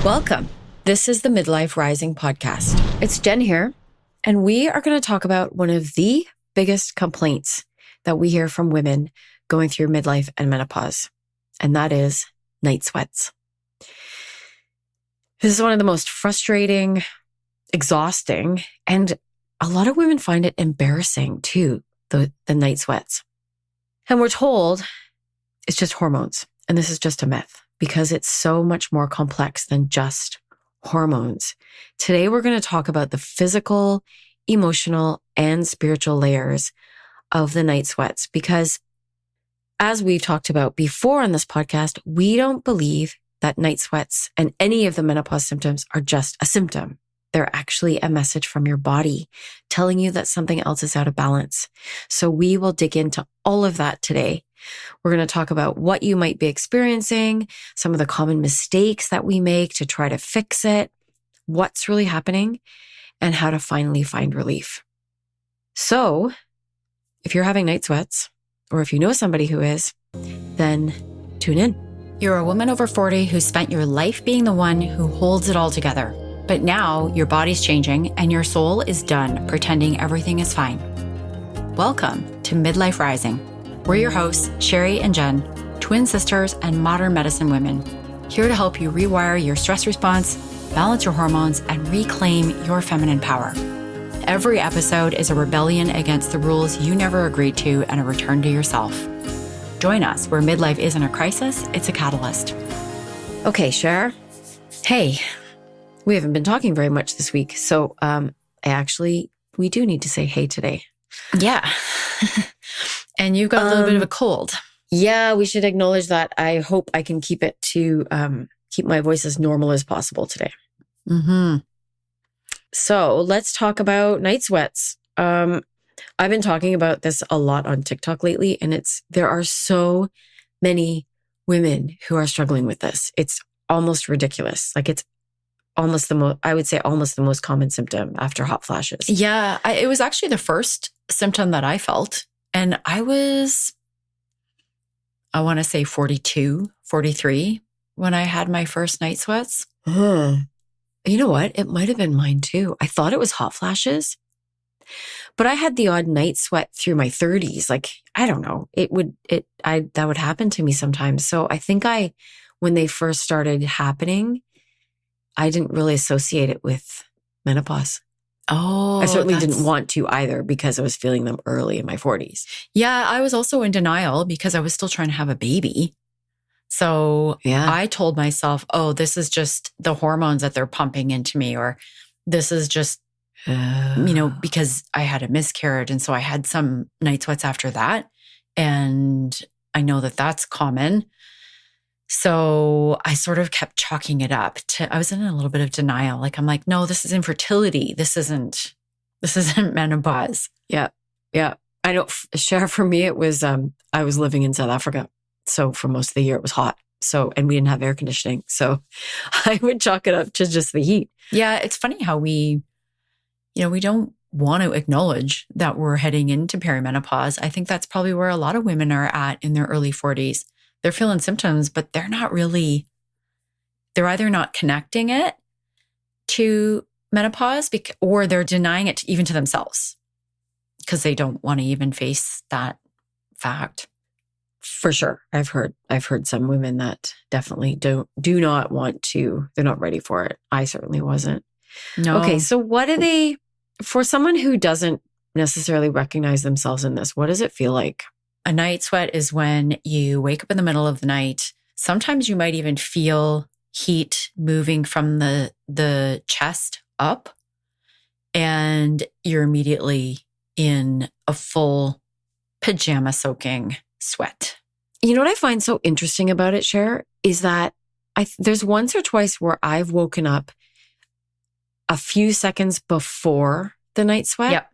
Welcome. This is the Midlife Rising podcast. It's Jen here, and we are going to talk about one of the biggest complaints that we hear from women going through midlife and menopause, and that is night sweats. This is one of the most frustrating, exhausting, and a lot of women find it embarrassing too, the night sweats. And we're told it's just hormones, and this is just a myth, because it's so much more complex than just hormones. Today, we're going to talk about the physical, emotional, and spiritual layers of the night sweats, because as we've talked about before on this podcast, we don't believe that night sweats and any of the menopause symptoms are just a symptom. They're actually a message from your body telling you that something else is out of balance. So we will dig into all of that today. We're going to talk about what you might be experiencing, some of the common mistakes that we make to try to fix it, what's really happening, and how to finally find relief. So if you're having night sweats, or if you know somebody who is, then tune in. You're a woman over 40 who spent your life being the one who holds it all together. But now your body's changing and your soul is done pretending everything is fine. Welcome to Midlife Rising. We're your hosts, Sherry and Jen, twin sisters and modern medicine women, here to help you rewire your stress response, balance your hormones, and reclaim your feminine power. Every episode is a rebellion against the rules you never agreed to and a return to yourself. Join us where midlife isn't a crisis, it's a catalyst. Okay, Cher. Hey, we haven't been talking very much this week, so we do need to say hey today. Yeah. And you've got a little bit of a cold. Yeah, we should acknowledge that. I hope I can keep it to keep my voice as normal as possible today. Mm-hmm. So let's talk about night sweats. I've been talking about this a lot on TikTok lately, and there are so many women who are struggling with this. It's almost ridiculous. Like it's almost almost the most common symptom after hot flashes. Yeah, it was actually the first symptom that I felt. And I was, I want to say 42, 43 when I had my first night sweats. You know what? It might have been mine too. I thought it was hot flashes, but I had the odd night sweat through my 30s. Like, I don't know. That would happen to me sometimes. So I think when they first started happening, I didn't really associate it with menopause. Oh, I certainly didn't want to either because I was feeling them early in my 40s. Yeah, I was also in denial because I was still trying to have a baby. So yeah. I told myself, oh, this is just the hormones that they're pumping into me, or this is just, because I had a miscarriage. And so I had some night sweats after that. And I know that that's common. So I sort of kept chalking it up I was in a little bit of denial. Like, I'm like, no, this is infertility. This isn't menopause. Yeah. Yeah. I know, Cher, for me, it was, I was living in South Africa. So for most of the year it was hot. So, and we didn't have air conditioning. So I would chalk it up to just the heat. Yeah. It's funny how we don't want to acknowledge that we're heading into perimenopause. I think that's probably where a lot of women are at in their early 40s. They're feeling symptoms, but they're either not connecting it to menopause or they're denying it even to themselves because they don't want to even face that fact. For sure. I've heard some women that definitely do not want to, they're not ready for it. I certainly wasn't. No. Okay. So for someone who doesn't necessarily recognize themselves in this, what does it feel like? A night sweat is when you wake up in the middle of the night. Sometimes you might even feel heat moving from the chest up, and you're immediately in a full pajama soaking sweat. You know what I find so interesting about it, Cher, is that there's once or twice where I've woken up a few seconds before the night sweat. Yep.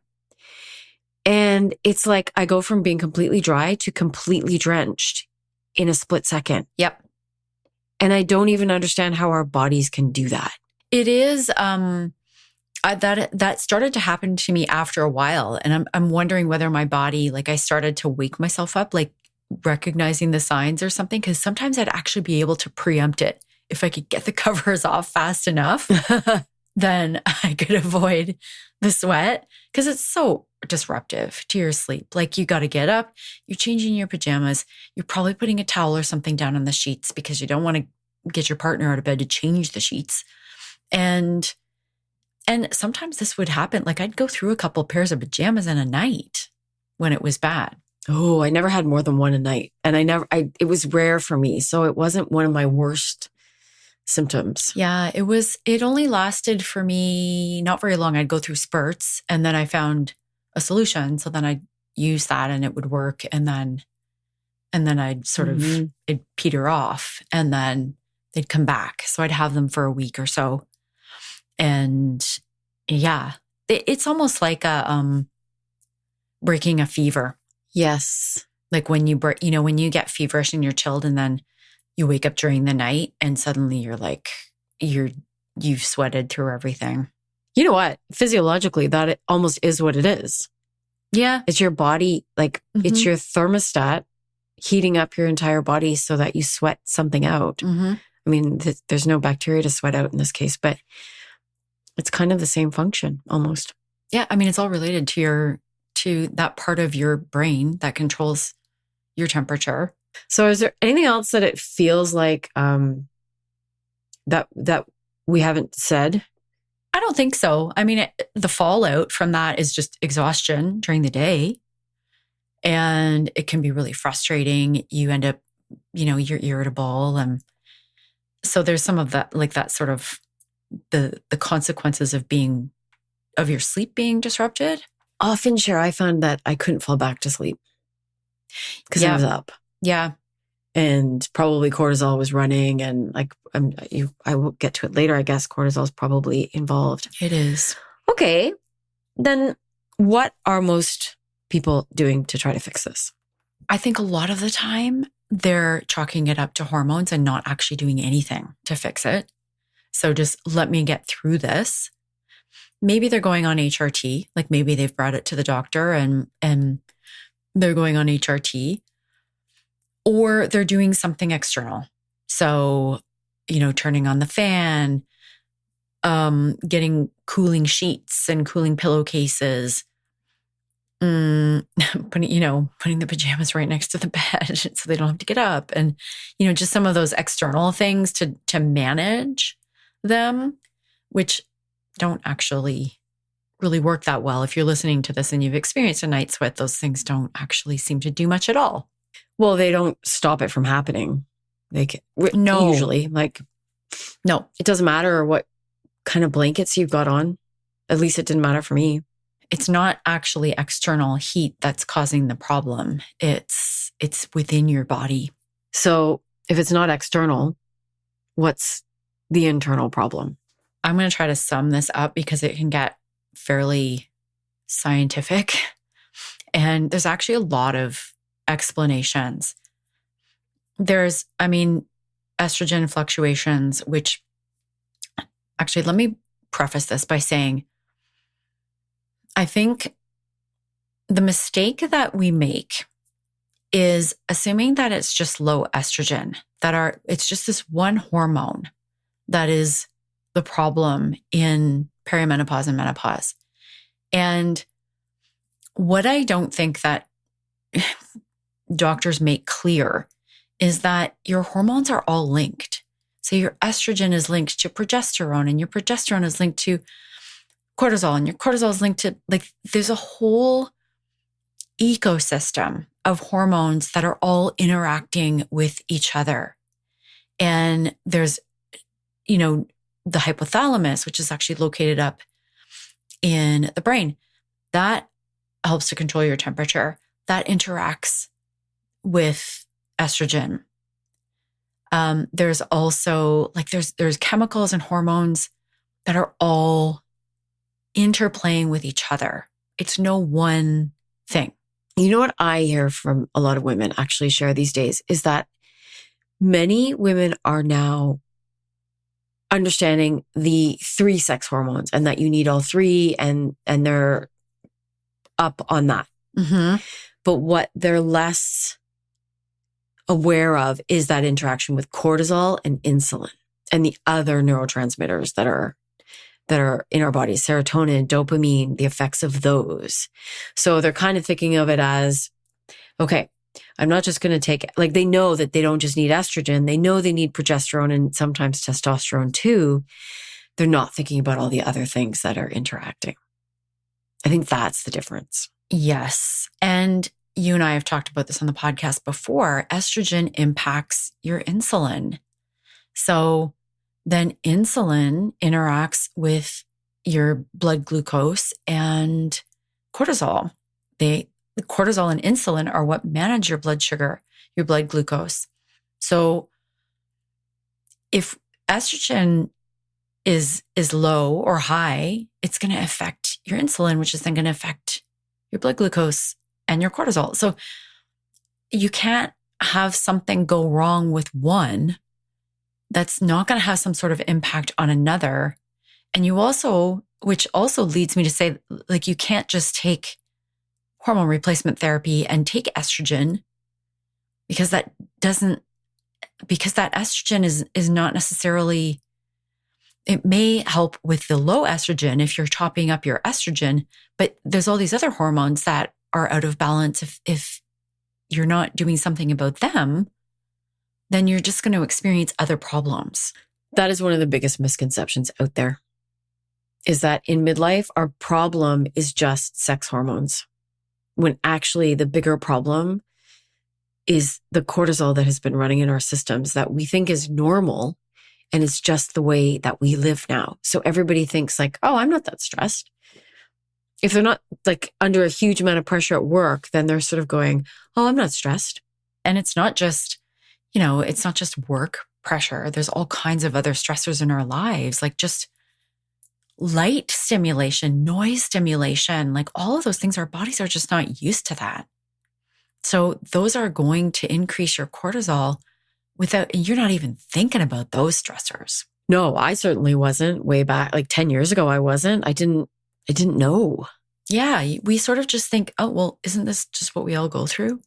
And it's like I go from being completely dry to completely drenched in a split second. Yep. And I don't even understand how our bodies can do that. It is, that started to happen to me after a while. And I'm wondering whether my body, like I started to wake myself up, like recognizing the signs or something. Cause sometimes I'd actually be able to preempt it if I could get the covers off fast enough, then I could avoid the sweat because it's so disruptive to your sleep. Like you got to get up, you're changing your pajamas, you're probably putting a towel or something down on the sheets because you don't want to get your partner out of bed to change the sheets. And sometimes this would happen. Like I'd go through a couple pairs of pajamas in a night when it was bad. Oh, I never had more than one a night. And it was rare for me. So it wasn't one of my worst symptoms. Yeah, it only lasted for me not very long. I'd go through spurts and then I found a solution. So then I'd use that and it would work. And then I'd sort of, it'd peter off and then they'd come back. So I'd have them for a week or so. And yeah, it's almost like breaking a fever. Yes. Like when you get feverish and you're chilled and then you wake up during the night and suddenly you're like, you've sweated through everything. You know what? Physiologically, that it almost is what it is. Yeah. It's your body, like it's your thermostat heating up your entire body so that you sweat something out. I mean, there's no bacteria to sweat out in this case, but it's kind of the same function almost. Yeah. I mean, it's all related to that part of your brain that controls your temperature. So is there anything else that it feels like that we haven't said? I don't think so. I mean, the fallout from that is just exhaustion during the day. And it can be really frustrating. You end up, you're irritable. And so there's some of that, like that sort of the consequences of your sleep being disrupted. Often, Cher, I found that I couldn't fall back to sleep because I was up. Yeah. And probably cortisol was running and like, I will get to it later. I guess cortisol is probably involved. It is. Okay. Then what are most people doing to try to fix this? I think a lot of the time they're chalking it up to hormones and not actually doing anything to fix it. So just let me get through this. Maybe they're going on HRT, like maybe they've brought it to the doctor and they're going on HRT, or they're doing something external. So, turning on the fan, getting cooling sheets and cooling pillowcases, putting the pajamas right next to the bed so they don't have to get up. And, just some of those external things to manage them, which don't actually really work that well. If you're listening to this and you've experienced a night sweat, those things don't actually seem to do much at all. Well, they don't stop it from happening. They can, no. Usually, no, it doesn't matter what kind of blankets you've got on. At least it didn't matter for me. It's not actually external heat that's causing the problem. It's within your body. So if it's not external, what's the internal problem? I'm going to try to sum this up because it can get fairly scientific. And there's actually a lot of explanations. There's, estrogen fluctuations, which actually, let me preface this by saying, I think the mistake that we make is assuming that it's just low estrogen, it's just this one hormone that is the problem in perimenopause and menopause. And what I don't think that doctors make clear is that your hormones are all linked. So your estrogen is linked to progesterone, and your progesterone is linked to cortisol, and your cortisol is linked to, there's a whole ecosystem of hormones that are all interacting with each other. And there's, the hypothalamus, which is actually located up in the brain, that helps to control your temperature. That interacts with estrogen. There's also there's chemicals and hormones that are all interplaying with each other. It's no one thing. You know what I hear from a lot of women actually share these days is that many women are now understanding the 3 sex hormones and that you need all 3 and they're up on that. Mm-hmm. But what they're less aware of is that interaction with cortisol and insulin. and the other neurotransmitters that are in our bodies, serotonin, dopamine, the effects of those. So they're kind of thinking of it as, okay, I'm not just going to take, like, they know that they don't just need estrogen. They know they need progesterone and sometimes testosterone too. They're not thinking about all the other things that are interacting. I think that's the difference. Yes. And you and I have talked about this on the podcast before. Estrogen impacts your insulin. So then insulin interacts with your blood glucose and cortisol. Cortisol and insulin are what manage your blood sugar, your blood glucose. So if estrogen is low or high, it's going to affect your insulin, which is then going to affect your blood glucose and your cortisol. So you can't have something go wrong with one that's not going to have some sort of impact on another. And you also, which also leads me to say, like, you can't just take hormone replacement therapy and take estrogen because that estrogen is not necessarily, it may help with the low estrogen if you're topping up your estrogen, but there's all these other hormones that are out of balance. If you're not doing something about them, then you're just going to experience other problems. That is one of the biggest misconceptions out there, is that in midlife, our problem is just sex hormones, when actually the bigger problem is the cortisol that has been running in our systems that we think is normal. And it's just the way that we live now. So everybody thinks like, oh, I'm not that stressed. If they're not like under a huge amount of pressure at work, then they're sort of going, oh, I'm not stressed. And it's not just, it's not just work pressure. There's all kinds of other stressors in our lives, like just light stimulation, noise stimulation, like all of those things. Our bodies are just not used to that. So those are going to increase your cortisol and you're not even thinking about those stressors. No, I certainly wasn't way back, like 10 years ago. I wasn't. I didn't know. Yeah. We sort of just think, oh, well, isn't this just what we all go through?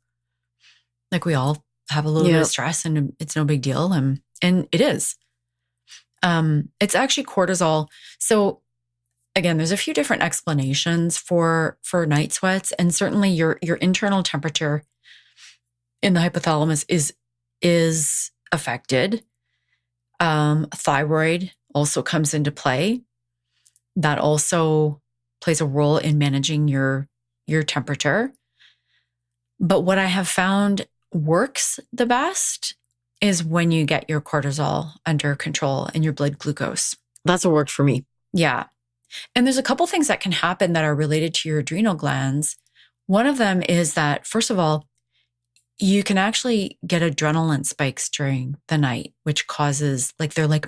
Like we all have a little bit of stress and it's no big deal. And it is. It's actually cortisol. So again, there's a few different explanations for night sweats, and certainly your internal temperature in the hypothalamus is affected. Thyroid also comes into play. That also plays a role in managing your temperature. But what I have found works the best is when you get your cortisol under control and your blood glucose. That's what worked for me. Yeah. And there's a couple things that can happen that are related to your adrenal glands. One of them is that, first of all, you can actually get adrenaline spikes during the night, which causes, they're like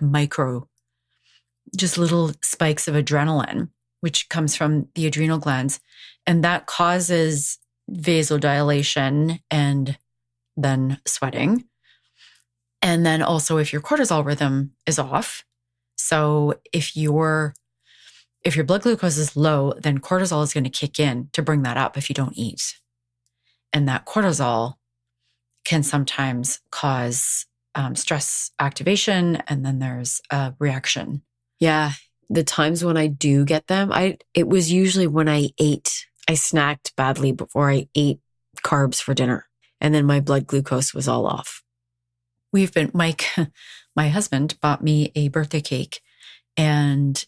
just little spikes of adrenaline, which comes from the adrenal glands. And that causes vasodilation and then sweating. And then also if your cortisol rhythm is off. So if your blood glucose is low, then cortisol is going to kick in to bring that up if you don't eat. And that cortisol can sometimes cause stress activation, and then there's a reaction. Yeah. The times when I do get them, it was usually when I snacked badly before I ate carbs for dinner. And then my blood glucose was all off. My husband bought me a birthday cake. And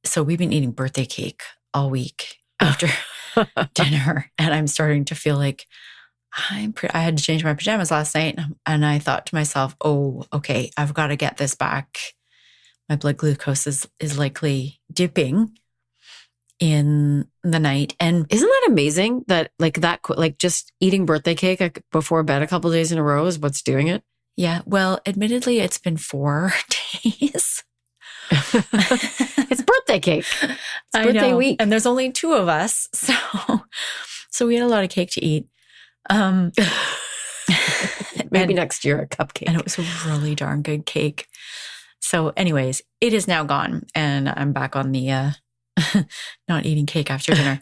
so we've been eating birthday cake all week after dinner. And I'm starting to feel like I had to change my pajamas last night. And I thought to myself, oh, okay, I've got to get this back. My blood glucose is likely dipping in the night. And isn't that amazing that just eating birthday cake before bed a couple of days in a row is what's doing it? Yeah. Well, admittedly, it's been 4 days. It's birthday cake. It's birthday week. And there's only 2 of us. So we had a lot of cake to eat. Maybe next year a cupcake. And it was a really darn good cake. So anyways, it is now gone. And I'm back on the not eating cake after dinner.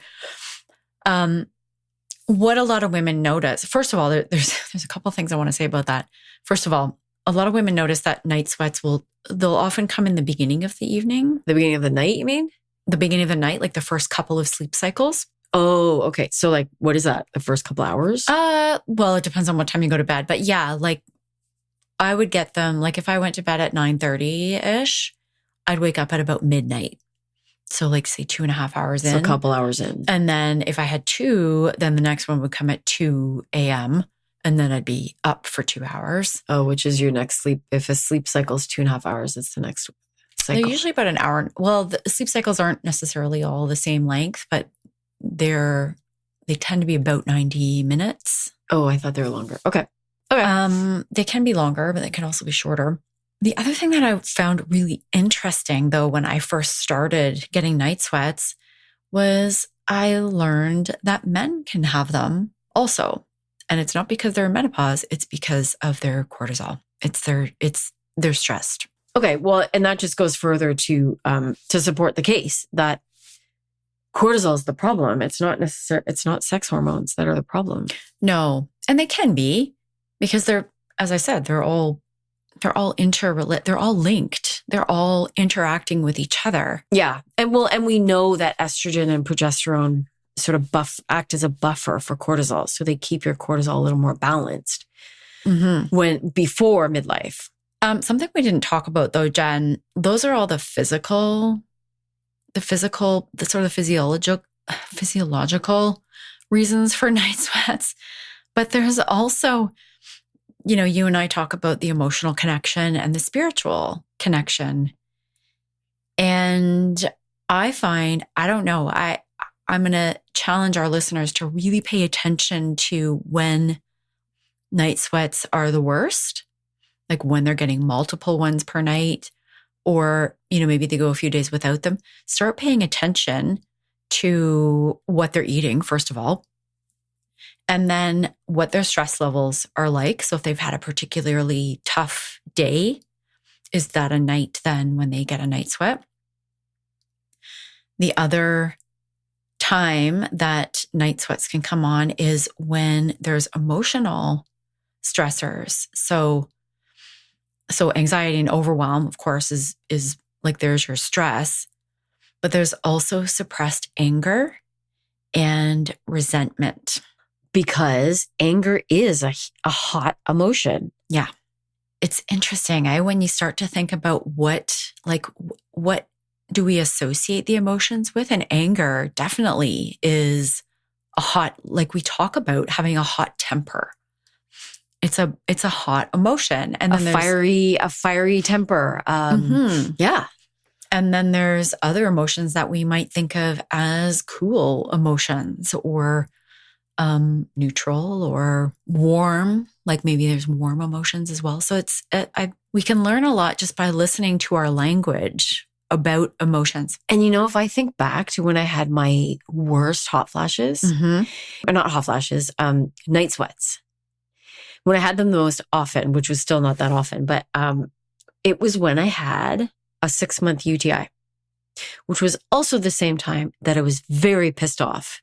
What a lot of women notice. First of all, there's a couple of things I want to say about that. First of all, a lot of women notice that night sweats they'll often come in the beginning of the evening. The beginning of the night, you mean? The beginning of the night, like the first couple of sleep cycles. Oh, okay. So like, what is that? The first couple hours? Well, it depends on what time you go to bed. But yeah, like I would get them, like if I went to bed at 9:30-ish, I'd wake up at about midnight. So like say 2.5 hours in. So a couple hours in. And then if I had 2, then the next one would come at 2 a.m. And then I'd be up for 2 hours. Oh, which is your next sleep. If a sleep cycle is 2.5 hours, it's the next cycle. They're usually about an hour. Well, the sleep cycles aren't necessarily all the same length, but they tend to be about 90 minutes. Oh, I thought they were longer. Okay. They can be longer, but they can also be shorter. The other thing that I found really interesting, though, when I first started getting night sweats was I learned that men can have them also. And it's not because they're in menopause, it's because of their cortisol. They're stressed. Okay. Well, and that just goes further to support the case that cortisol is the problem. It's not sex hormones that are the problem. No. And they can be because as I said, they're all interrelated. They're all linked. They're all interacting with each other. Yeah. And we know that estrogen and progesterone sort of act as a buffer for cortisol. So they keep your cortisol a little more balanced before midlife. Something we didn't talk about though, Jen, those are all the sort of physiological reasons for night sweats. But there's also, you and I talk about the emotional connection and the spiritual connection. And I find, I don't know, I'm going to challenge our listeners to really pay attention to when night sweats are the worst, like when they're getting multiple ones per night, or, maybe they go a few days without them. Start paying attention to what they're eating, first of all, and then what their stress levels are like. So if they've had a particularly tough day, is that a night then when they get a night sweat? The other time that night sweats can come on is when there's emotional stressors. So anxiety and overwhelm, of course, is like there's your stress, but there's also suppressed anger and resentment. Because anger is a hot emotion. Yeah. It's interesting. When you start to think about what do we associate the emotions with? And anger definitely is like we talk about having a hot temper. It's a hot emotion. And then a fiery temper. Yeah. And then there's other emotions that we might think of as cool emotions or neutral or warm, like maybe there's warm emotions as well. So we can learn a lot just by listening to our language about emotions. And if I think back to when I had my worst hot flashes, or not hot flashes, night sweats, when I had them the most often, which was still not that often, but it was when I had a 6-month UTI, which was also the same time that I was very pissed off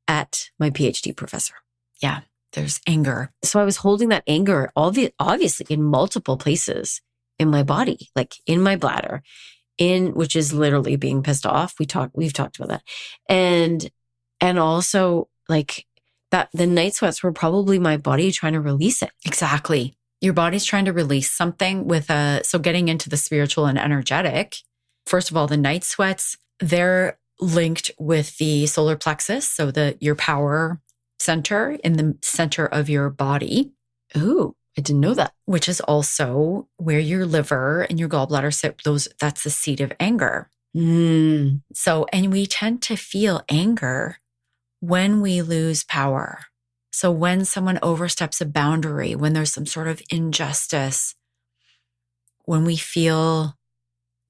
at my PhD professor. Yeah, there's anger. So I was holding that anger, obviously in multiple places in my body, like in my bladder, which is literally being pissed off. We've talked about that. And also like that the night sweats were probably my body trying to release it. Exactly. Your body's trying to release something so getting into the spiritual and energetic. First of all, the night sweats, they're linked with the solar plexus, so your power center in the center of your body. Ooh, I didn't know that. Which is also where your liver and your gallbladder sit. That's the seat of anger. So, and we tend to feel anger when we lose power. So when someone oversteps a boundary, when there's some sort of injustice, when we feel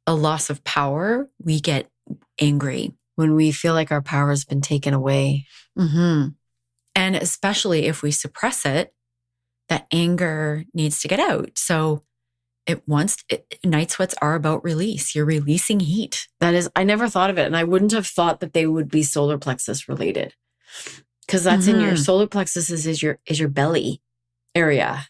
a loss of power, we get angry. When we feel like our power has been taken away. And especially if we suppress it, that anger needs to get out. So night sweats are about release. You're releasing heat. I never thought of it. And I wouldn't have thought that they would be solar plexus related. Because that's in your solar plexus is your belly area.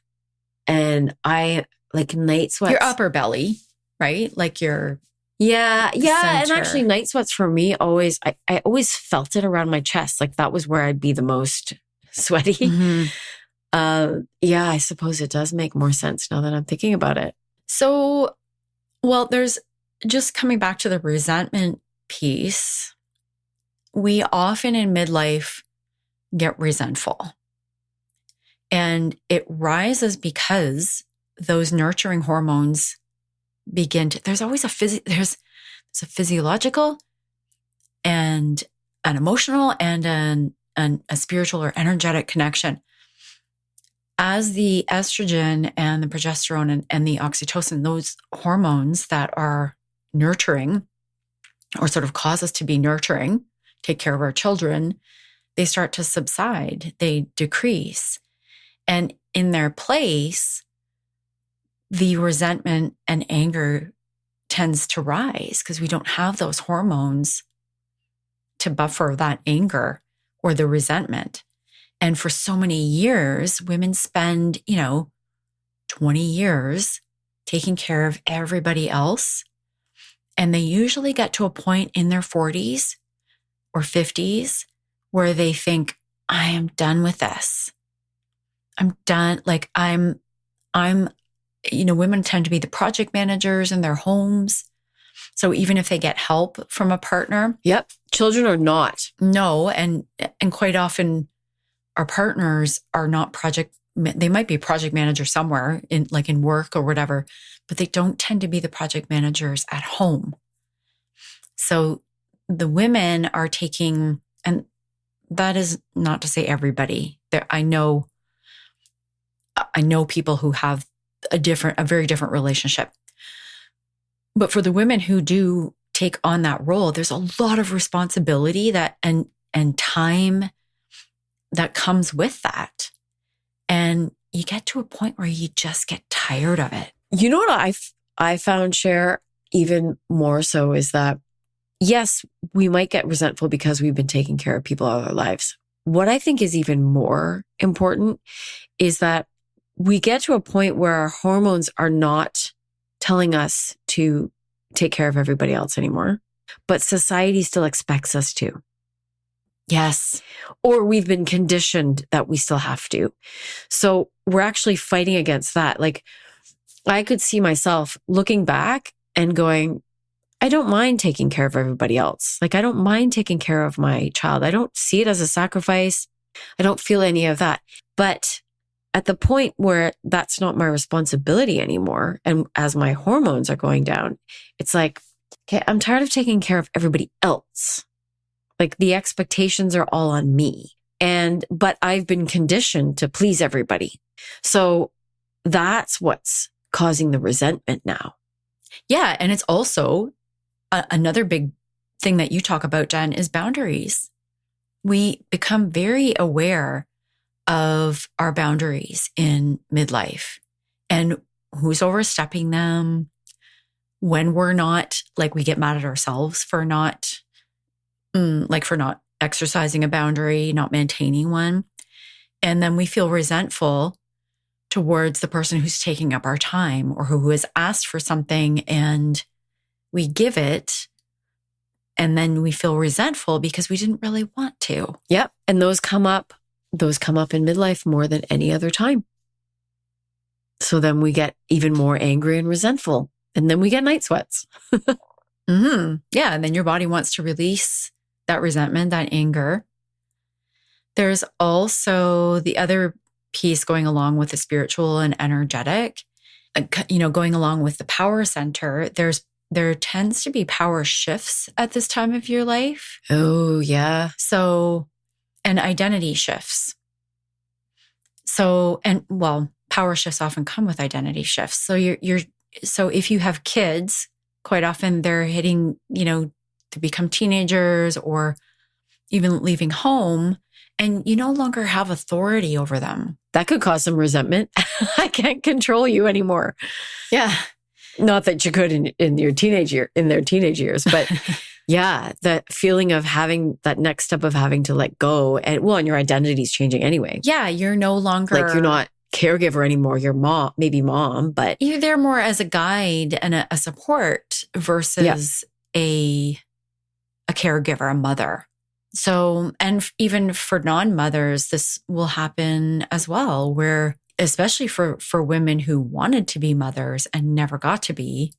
And I like night sweats. Your upper belly, right? Like your Yeah. And center. actually night sweats for me always, I always felt it around my chest. Like that was where I'd be the most sweaty. Mm-hmm. Yeah, I suppose it does make more sense now that I'm thinking about it. So, well, there's just coming back to the resentment piece. We often in midlife get resentful. And it rises because those nurturing hormones begin to, there's always there's a physiological and an emotional and a spiritual or energetic connection. As the estrogen and the progesterone and the oxytocin, those hormones that are nurturing or sort of cause us to be nurturing, take care of our children, they start to subside, they decrease. And in their place, the resentment and anger tends to rise because we don't have those hormones to buffer that anger or the resentment. And for so many years, women spend, 20 years taking care of everybody else. And they usually get to a point in their 40s or 50s where they think, I am done with this. I'm done. Like I'm, women tend to be the project managers in their homes. So even if they get help from a partner. Yep. Children are not. No. And quite often our partners are not they might be project managers somewhere in work or whatever, but they don't tend to be the project managers at home. So the women are taking, and that is not to say everybody. I know people who have a very different relationship. But for the women who do take on that role, there's a lot of responsibility and time that comes with that. And you get to a point where you just get tired of it. You know what I found, Cher, even more so is that, yes, we might get resentful because we've been taking care of people all our lives. What I think is even more important is that we get to a point where our hormones are not telling us to take care of everybody else anymore, but society still expects us to. Yes. Or we've been conditioned that we still have to. So we're actually fighting against that. Like I could see myself looking back and going, I don't mind taking care of everybody else. Like I don't mind taking care of my child. I don't see it as a sacrifice. I don't feel any of that. But at the point where that's not my responsibility anymore, and as my hormones are going down, it's like, okay, I'm tired of taking care of everybody else. Like the expectations are all on me. But I've been conditioned to please everybody. So that's what's causing the resentment now. Yeah. And it's also another big thing that you talk about, Jen, is boundaries. We become very aware of our boundaries in midlife and who's overstepping them, when we're not, like we get mad at ourselves for not exercising a boundary, not maintaining one. And then we feel resentful towards the person who's taking up our time or who has asked for something and we give it. And then we feel resentful because we didn't really want to. Yep. And those come up in midlife more than any other time. So then we get even more angry and resentful. And then we get night sweats. Mm-hmm. Yeah. And then your body wants to release that resentment, that anger. There's also the other piece going along with the spiritual and energetic, going along with the power center. There tends to be power shifts at this time of your life. Oh, yeah. So, and identity shifts. So, power shifts often come with identity shifts. So so if you have kids, quite often they're hitting, to become teenagers or even leaving home, and you no longer have authority over them. That could cause some resentment. I can't control you anymore. Yeah. Not that you could in their teenage years, but yeah, the feeling of having that next step of having to let go and your identity's changing anyway. Yeah. You're no longer like you're not caregiver anymore. You're mom, maybe mom, but You're there more as a guide and a support versus a caregiver, a mother. So, and even for non-mothers, this will happen as well, where especially for women who wanted to be mothers and never got to be,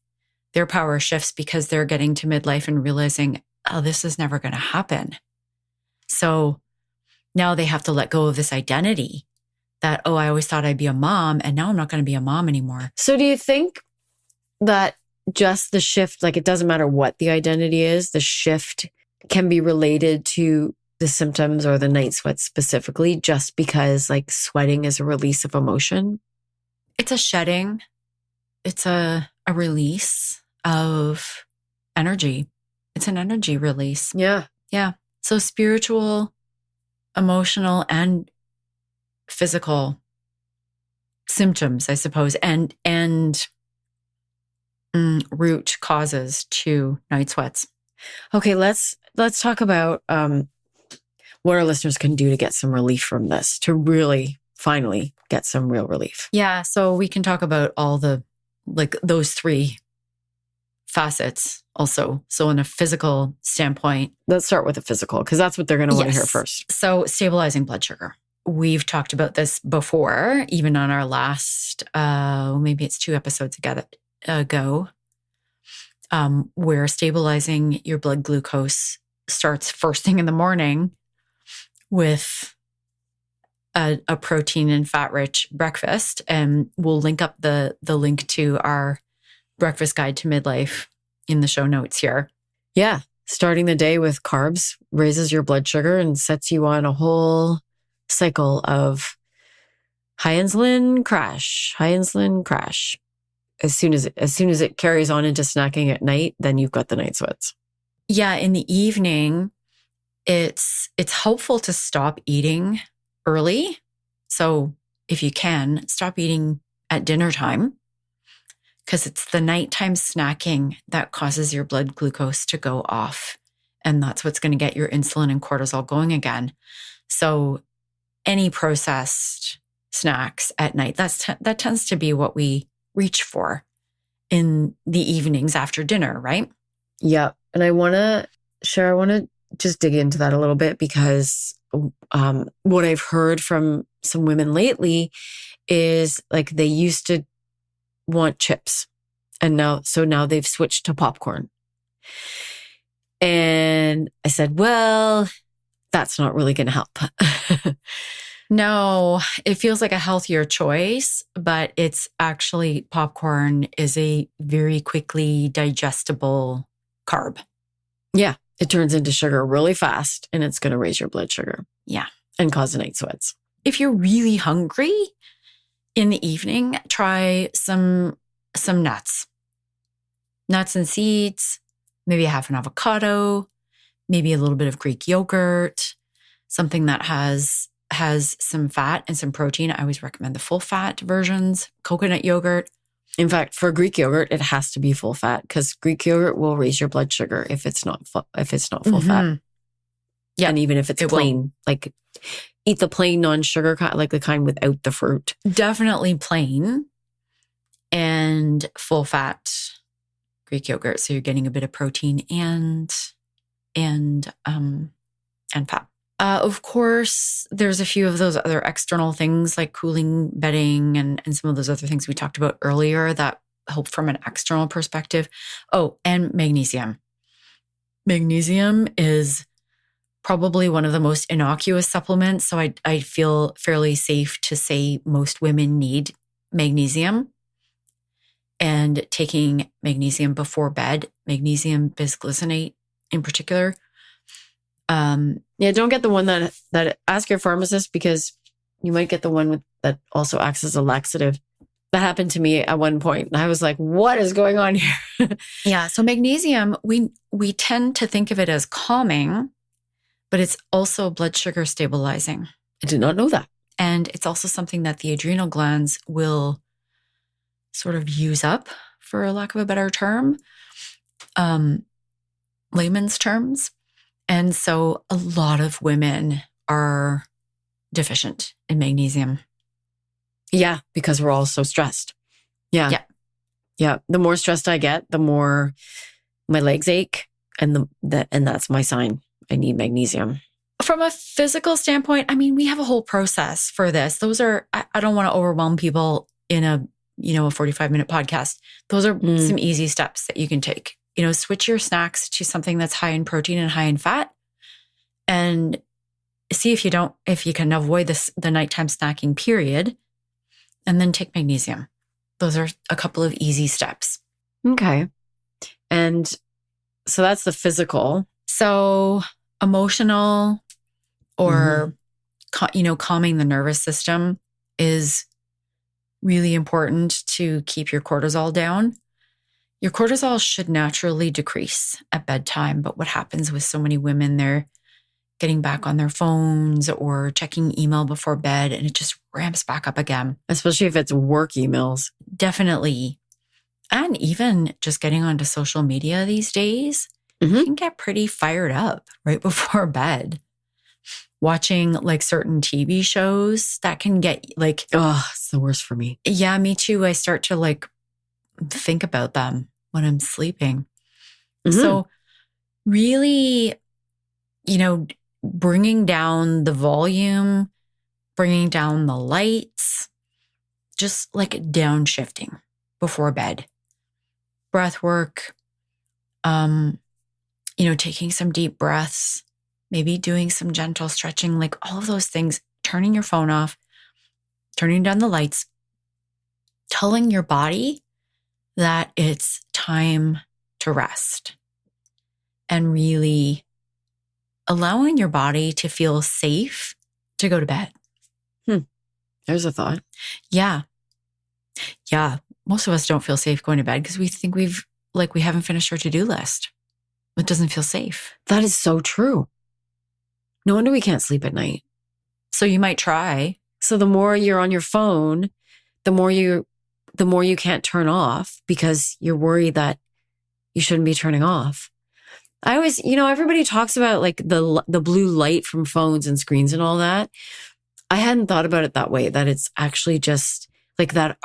their power shifts because they're getting to midlife and realizing, oh, this is never going to happen. So now they have to let go of this identity that, oh, I always thought I'd be a mom, and now I'm not going to be a mom anymore. So do you think that just the shift, like it doesn't matter what the identity is, the shift can be related to the symptoms or the night sweats specifically, just because like sweating is a release of emotion? It's a shedding. It's a release of energy. It's an energy release. Yeah. Yeah. So spiritual, emotional, and physical symptoms, I suppose, and root causes to night sweats. Okay, let's talk about what our listeners can do to get some relief from this, to really finally get some real relief. Yeah, so we can talk about all the, like those three facets also. So in a physical standpoint. Let's start with the physical, because that's what they're going to want to hear first. So stabilizing blood sugar. We've talked about this before, even on our last, maybe it's 2 episodes ago, where stabilizing your blood glucose starts first thing in the morning with a protein and fat-rich breakfast. And we'll link up the link to our breakfast guide to midlife in the show notes here. Yeah. Starting the day with carbs raises your blood sugar and sets you on a whole cycle of high insulin crash. As soon as it carries on into snacking at night, then you've got the night sweats. Yeah, in the evening, it's helpful to stop eating early. So if you can, stop eating at dinner time, because it's the nighttime snacking that causes your blood glucose to go off. And that's what's going to get your insulin and cortisol going again. So any processed snacks at night, that tends to be what we reach for in the evenings after dinner, right? Yeah. And I want to just dig into that a little bit, because what I've heard from some women lately is like they used to want chips, and now they've switched to popcorn. And I said, well, that's not really going to help. No, it feels like a healthier choice, but it's actually, popcorn is a very quickly digestible carb. Yeah. It turns into sugar really fast, and it's going to raise your blood sugar. Yeah. And cause night sweats. If you're really hungry in the evening, try some nuts and seeds, maybe half an avocado, maybe a little bit of Greek yogurt, something that has some fat and some protein. I always recommend the full fat versions, coconut yogurt. In fact, for Greek yogurt, it has to be full fat, because Greek yogurt will raise your blood sugar if it's not full fat. Yeah, and even if it's plain, like eat the plain non-sugar kind, like the kind without the fruit. Definitely plain and full fat Greek yogurt, so you're getting a bit of protein and fat. Of course, there's a few of those other external things like cooling bedding and some of those other things we talked about earlier that help from an external perspective. Oh, and magnesium. Magnesium is probably one of the most innocuous supplements. So I feel fairly safe to say most women need magnesium. And taking magnesium before bed, magnesium bisglycinate in particular. Yeah, don't get the one that ask your pharmacist, because you might get the one that also acts as a laxative. That happened to me at one point, and I was like, what is going on here? Yeah. So magnesium, we tend to think of it as calming, but it's also blood sugar stabilizing. I did not know that. And it's also something that the adrenal glands will sort of use up, for lack of a better term, layman's terms. And so a lot of women are deficient in magnesium. Yeah, because we're all so stressed. Yeah. Yeah. Yeah. The more stressed I get, the more my legs ache. And that's my sign. I need magnesium. From a physical standpoint, I mean, we have a whole process for this. Those are, I don't want to overwhelm people in a 45-minute podcast. Those are some easy steps that you can take. Switch your snacks to something that's high in protein and high in fat, and see if you can avoid the nighttime snacking period, and then take magnesium. Those are a couple of easy steps. Okay. And so that's the physical. So emotional or, calming the nervous system is really important to keep your cortisol down. Your cortisol should naturally decrease at bedtime, but what happens with so many women, they're getting back on their phones or checking email before bed, and it just ramps back up again. Especially if it's work emails. Definitely. And even just getting onto social media these days, you can get pretty fired up right before bed. Watching like certain TV shows that can get like... Oh, it's the worst for me. Yeah, me too. I start to like think about them when I'm sleeping. So really, bringing down the volume, bringing down the lights, just like downshifting before bed. Breath work, taking some deep breaths, maybe doing some gentle stretching, like all of those things, turning your phone off, turning down the lights, telling your body that it's time to rest, and really allowing your body to feel safe to go to bed. There's a thought. Yeah. Yeah. Most of us don't feel safe going to bed because we think we haven't finished our to-do list. It doesn't feel safe. That is so true. No wonder we can't sleep at night. So you might try. So the more you're on your phone, the more you can't turn off because you're worried that you shouldn't be turning off. I always, everybody talks about like the blue light from phones and screens and all that. I hadn't thought about it that way, that it's actually just like that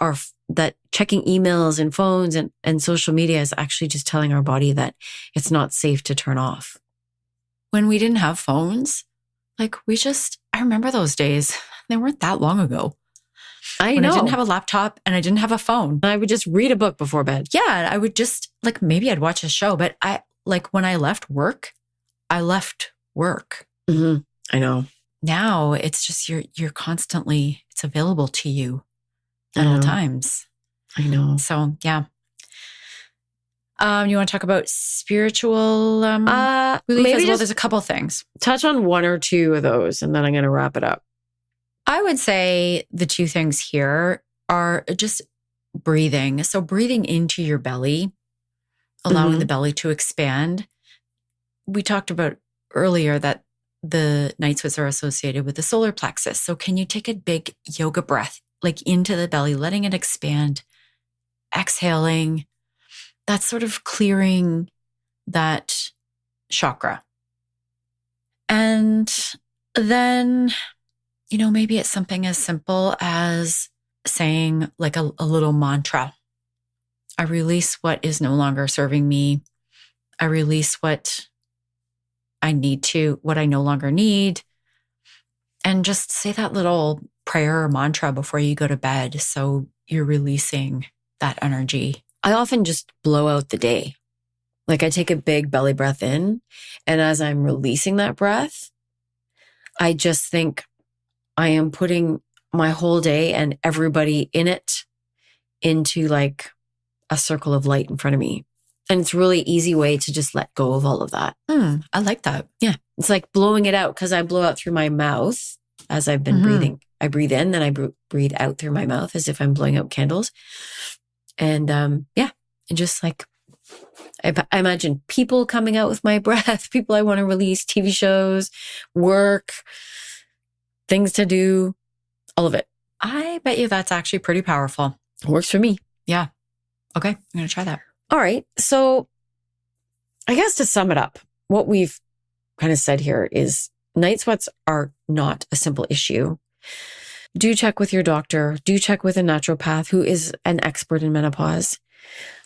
checking emails and phones and social media is actually just telling our body that it's not safe to turn off. When we didn't have phones, I remember those days. They weren't that long ago. I know. I didn't have a laptop and I didn't have a phone. I would just read a book before bed. Yeah. I would just maybe I'd watch a show, but when I left work, I left work. I know. Now it's just, you're constantly, it's available to you at all times. I know. So yeah. You want to talk about spiritual relief maybe as well? There's a couple things. Touch on one or two of those and then I'm going to wrap it up. I would say the two things here are just breathing. So breathing into your belly, allowing the belly to expand. We talked about earlier that the night sweats are associated with the solar plexus. So can you take a big yoga breath, like into the belly, letting it expand, exhaling? That's sort of clearing that chakra. And then, maybe it's something as simple as saying like a little mantra. I release what is no longer serving me. I release what I no longer need. And just say that little prayer or mantra before you go to bed. So you're releasing that energy. I often just blow out the day. Like I take a big belly breath in, and as I'm releasing that breath, I just think I am putting my whole day and everybody in it into like a circle of light in front of me. And it's a really easy way to just let go of all of that. I like that. Yeah. It's like blowing it out because I blow out through my mouth as I've been breathing. I breathe in, then I breathe out through my mouth as if I'm blowing out candles. And and just like, I imagine people coming out with my breath, people I want to release, TV shows, work, things to do, all of it. I bet you that's actually pretty powerful. It works for me. Yeah. Okay. I'm going to try that. All right. So I guess to sum it up, what we've kind of said here is night sweats are not a simple issue. do check with your doctor, do check with a naturopath who is an expert in menopause,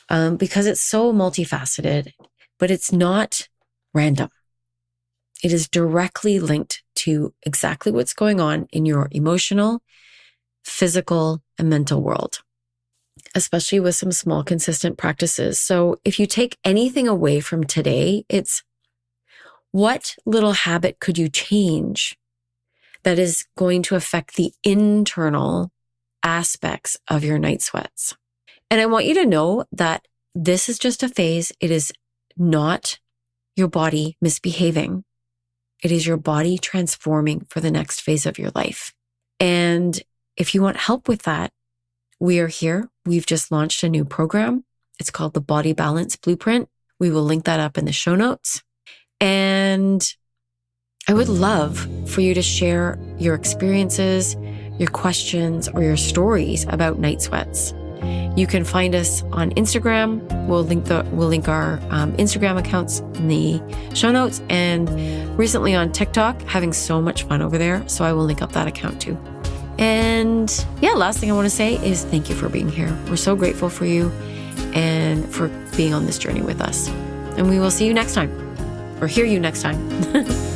because it's so multifaceted, but it's not random. It is directly linked to exactly what's going on in your emotional, physical, and mental world, especially with some small, consistent practices. So if you take anything away from today, it's what little habit could you change that is going to affect the internal aspects of your night sweats? And I want you to know that this is just a phase. It is not your body misbehaving. It is your body transforming for the next phase of your life. And if you want help with that, we are here. We've just launched a new program. It's called the Body Balance Blueprint. We will link that up in the show notes. And I would love for you to share your experiences, your questions, or your stories about night sweats. You can find us on Instagram. We'll link our Instagram accounts in the show notes, and recently on TikTok, having so much fun over there. So I will link up that account too. And yeah, last thing I want to say is thank you for being here. We're so grateful for you and for being on this journey with us. And we will see you next time, or hear you next time.